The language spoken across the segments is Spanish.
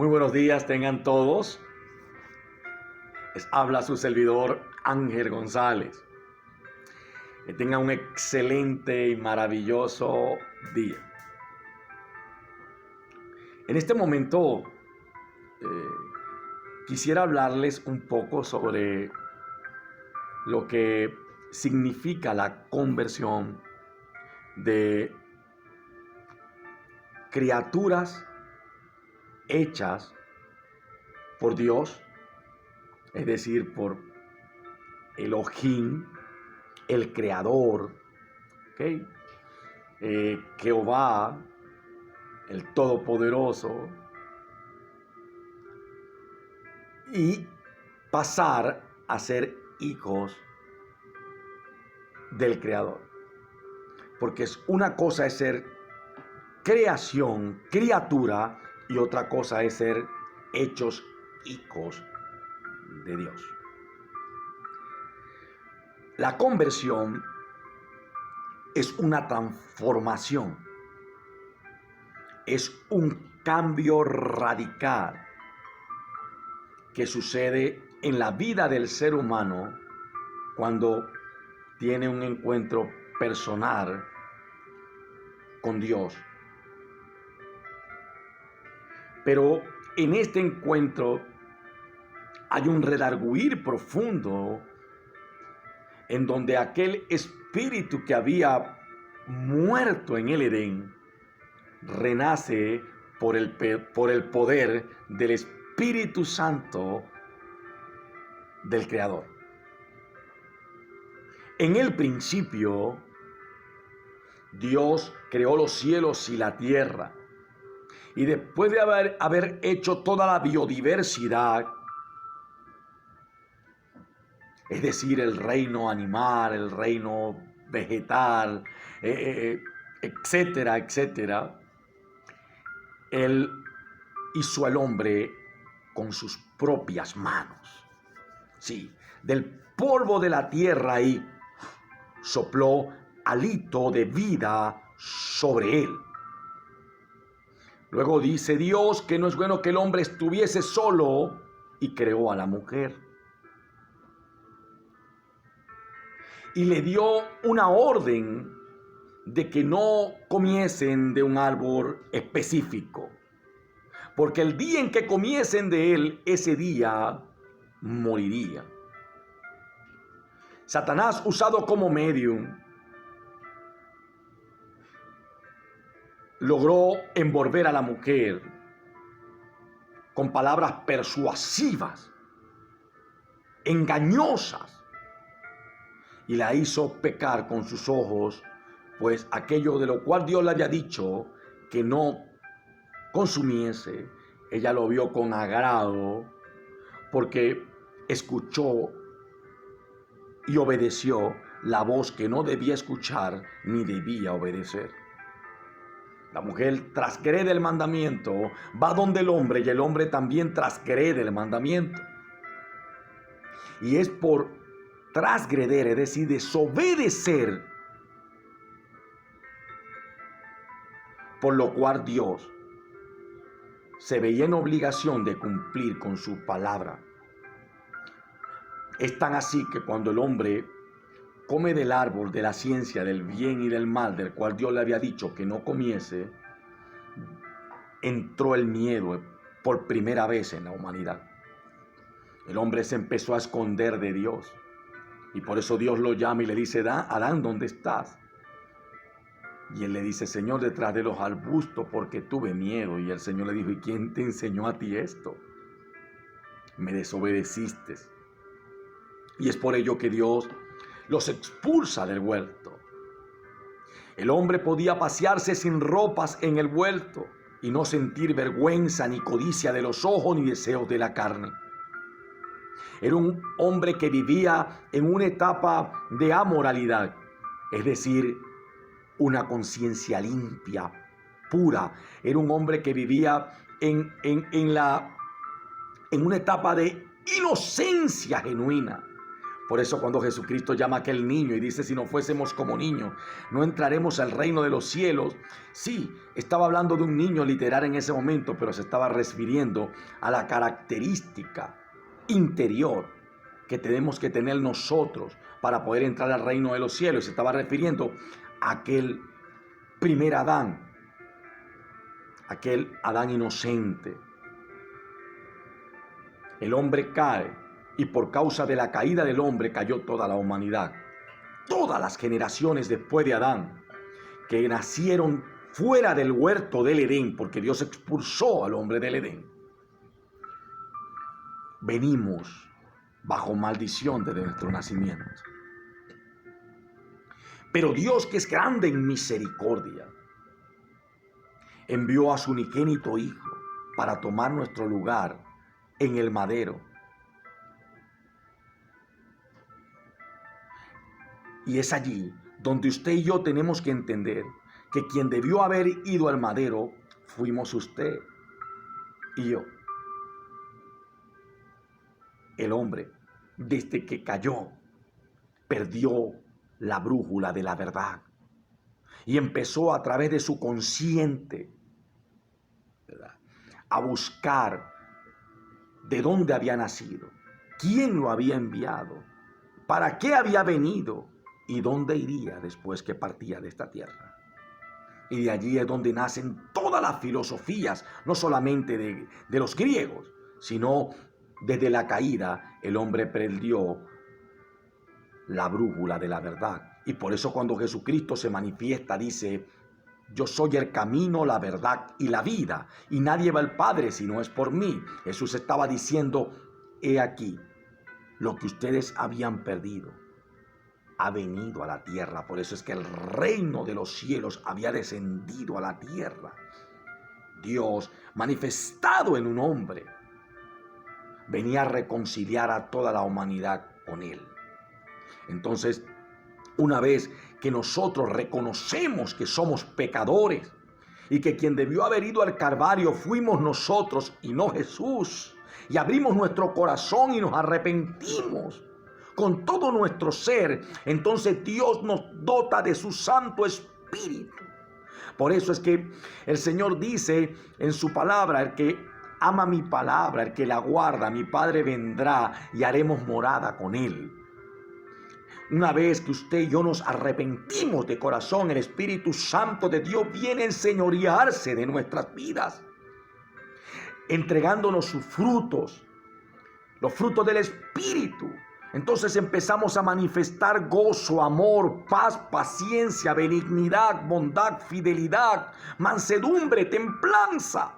Muy buenos días tengan todos. Les habla su servidor Ángel González. Que tengan un excelente y maravilloso día. En este momento quisiera hablarles un poco sobre lo que significa la conversión de criaturas hechas por Dios, es decir, por Elohim, el Creador, ¿okay? Jehová, el Todopoderoso, y pasar a ser hijos del Creador. Porque una cosa es ser creación, criatura, y otra cosa es ser hechos hijos de Dios. La conversión es una transformación, es un cambio radical que sucede en la vida del ser humano cuando tiene un encuentro personal con Dios. Pero en este encuentro hay un redarguir profundo en donde aquel espíritu que había muerto en el Edén renace por el poder del Espíritu Santo del Creador. En el principio, Dios creó los cielos y la tierra. Y después de haber hecho toda la biodiversidad, es decir, el reino animal, el reino vegetal, etcétera, etcétera, Él hizo al hombre con sus propias manos. Sí, del polvo de la tierra y sopló hálito de vida sobre él. Luego dice Dios que no es bueno que el hombre estuviese solo y creó a la mujer. Y le dio una orden de que no comiesen de un árbol específico, porque el día en que comiesen de él, ese día moriría. Satanás, usado como medium, logró envolver a la mujer con palabras persuasivas, engañosas, y la hizo pecar con sus ojos, pues aquello de lo cual Dios le había dicho que no consumiese, ella lo vio con agrado, porque escuchó y obedeció la voz que no debía escuchar ni debía obedecer. La mujer transgrede el mandamiento, va donde el hombre y el hombre también transgrede el mandamiento. Y es por transgreder, es decir, desobedecer, por lo cual Dios se veía en obligación de cumplir con su palabra. Es tan así que cuando el hombre come del árbol de la ciencia del bien y del mal, del cual Dios le había dicho que no comiese, entró el miedo por primera vez en la humanidad. El hombre se empezó a esconder de Dios. Y por eso Dios lo llama y le dice: Adán, ¿dónde estás? Y él le dice: Señor, detrás de los arbustos, porque tuve miedo. Y el Señor le dijo: ¿y quién te enseñó a ti esto? Me desobedeciste. Y es por ello que Dios los expulsa del huerto. El hombre podía pasearse sin ropas en el huerto y no sentir vergüenza, ni codicia de los ojos, ni deseos de la carne. Era un hombre que vivía en una etapa de amoralidad, es decir, una conciencia limpia, pura. Era un hombre que vivía en una etapa de inocencia genuina, Por eso cuando Jesucristo llama a aquel niño y dice, si no fuésemos como niños, no entraremos al reino de los cielos. Sí, estaba hablando de un niño literal en ese momento, pero se estaba refiriendo a la característica interior que tenemos que tener nosotros para poder entrar al reino de los cielos. Se estaba refiriendo a aquel primer Adán, aquel Adán inocente. El hombre cae. Y por causa de la caída del hombre cayó toda la humanidad. Todas las generaciones después de Adán, que nacieron fuera del huerto del Edén, porque Dios expulsó al hombre del Edén, venimos bajo maldición desde nuestro nacimiento. Pero Dios, que es grande en misericordia, envió a su unigénito Hijo para tomar nuestro lugar en el madero. Y es allí donde usted y yo tenemos que entender que quien debió haber ido al madero fuimos usted y yo. El hombre, desde que cayó, perdió la brújula de la verdad y empezó a través de su consciente, ¿verdad?, a buscar de dónde había nacido, quién lo había enviado, para qué había venido y dónde iría después que partía de esta tierra. Y de allí es donde nacen todas las filosofías, no solamente de los griegos, sino desde la caída el hombre perdió la brújula de la verdad. Y por eso cuando Jesucristo se manifiesta dice, yo soy el camino, la verdad y la vida, y nadie va al Padre si no es por mí. Jesús estaba diciendo, he aquí, lo que ustedes habían perdido ha venido a la tierra. Por eso es que el reino de los cielos había descendido a la tierra. Dios, manifestado en un hombre, venía a reconciliar a toda la humanidad con Él. Entonces, una vez que nosotros reconocemos que somos pecadores y que quien debió haber ido al Calvario fuimos nosotros y no Jesús, y abrimos nuestro corazón y nos arrepentimos con todo nuestro ser, entonces Dios nos dota de su Santo Espíritu. Por eso es que el Señor dice en su palabra, el que ama mi palabra, el que la guarda, mi Padre vendrá y haremos morada con Él. Una vez que usted y yo nos arrepentimos de corazón, el Espíritu Santo de Dios viene a enseñorearse de nuestras vidas, entregándonos sus frutos, los frutos del Espíritu. Entonces empezamos a manifestar gozo, amor, paz, paciencia, benignidad, bondad, fidelidad, mansedumbre, templanza.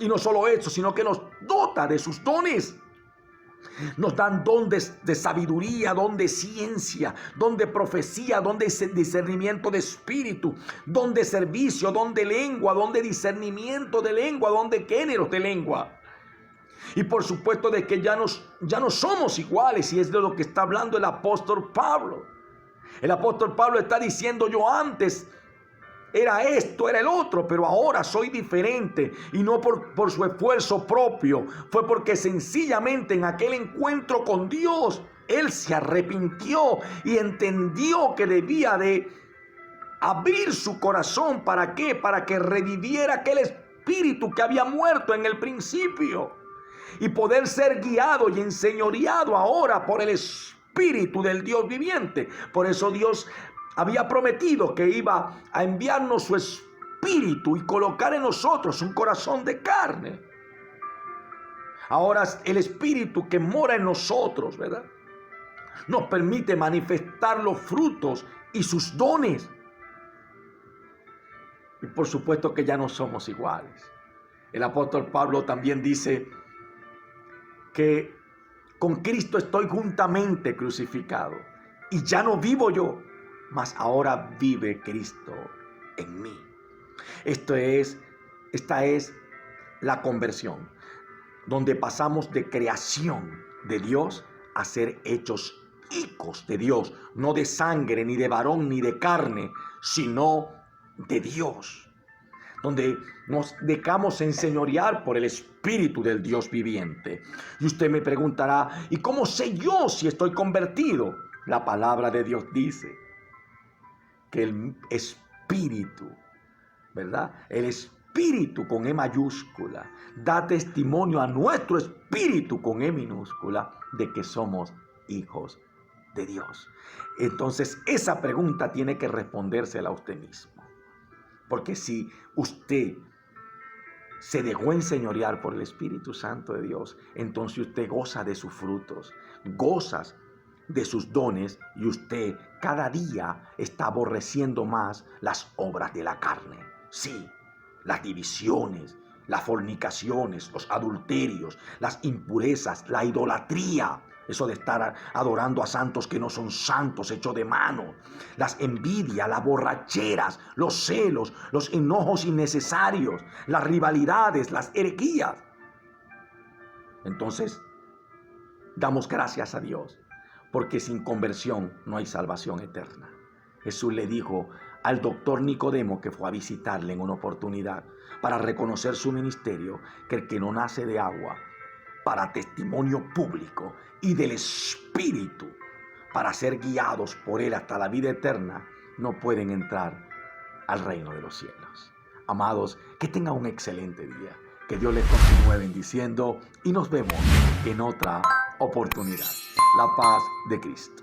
Y no solo eso, sino que nos dota de sus dones. Nos dan don de sabiduría, don de ciencia, don de profecía, don de discernimiento de espíritu, don de servicio, don de lengua, don de discernimiento de lengua, don de géneros de lengua. Y por supuesto de que ya no somos iguales, y es de lo que está hablando el apóstol Pablo. El apóstol Pablo está diciendo, yo antes era esto, era el otro, pero ahora soy diferente. Y no por su esfuerzo propio, fue porque sencillamente en aquel encuentro con Dios, él se arrepintió y entendió que debía de abrir su corazón. ¿Para qué? Para que reviviera aquel espíritu que había muerto en el principio, y poder ser guiado y enseñoreado ahora por el Espíritu del Dios viviente. Por eso Dios había prometido que iba a enviarnos su Espíritu y colocar en nosotros un corazón de carne. Ahora el Espíritu que mora en nosotros, ¿verdad?, nos permite manifestar los frutos y sus dones. Y por supuesto que ya no somos iguales. El apóstol Pablo también dice que con Cristo estoy juntamente crucificado, y ya no vivo yo, mas ahora vive Cristo en mí. Esta es la conversión, donde pasamos de creación de Dios a ser hechos hijos de Dios, no de sangre, ni de varón, ni de carne, sino de Dios. donde nos dejamos enseñorear por el Espíritu del Dios viviente. Y usted me preguntará, ¿y cómo sé yo si estoy convertido? La palabra de Dios dice que el Espíritu, ¿verdad? El Espíritu con E mayúscula da testimonio a nuestro espíritu con E minúscula de que somos hijos de Dios. Entonces esa pregunta tiene que respondérsela a usted mismo. Porque si usted se dejó enseñorear por el Espíritu Santo de Dios, entonces usted goza de sus frutos, goza de sus dones, y usted cada día está aborreciendo más las obras de la carne. Sí, las divisiones, las fornicaciones, los adulterios, las impurezas, la idolatría, eso de estar adorando a santos que no son santos, hechos de mano, las envidias, las borracheras, los celos, los enojos innecesarios, las rivalidades, las herejías. Entonces, damos gracias a Dios, porque sin conversión no hay salvación eterna. Jesús le dijo al doctor Nicodemo, que fue a visitarle en una oportunidad para reconocer su ministerio, que el que no nace de agua para testimonio público y del Espíritu para ser guiados por Él hasta la vida eterna, no pueden entrar al reino de los cielos. Amados, que tengan un excelente día. Que Dios les continúe bendiciendo y nos vemos en otra oportunidad. La paz de Cristo.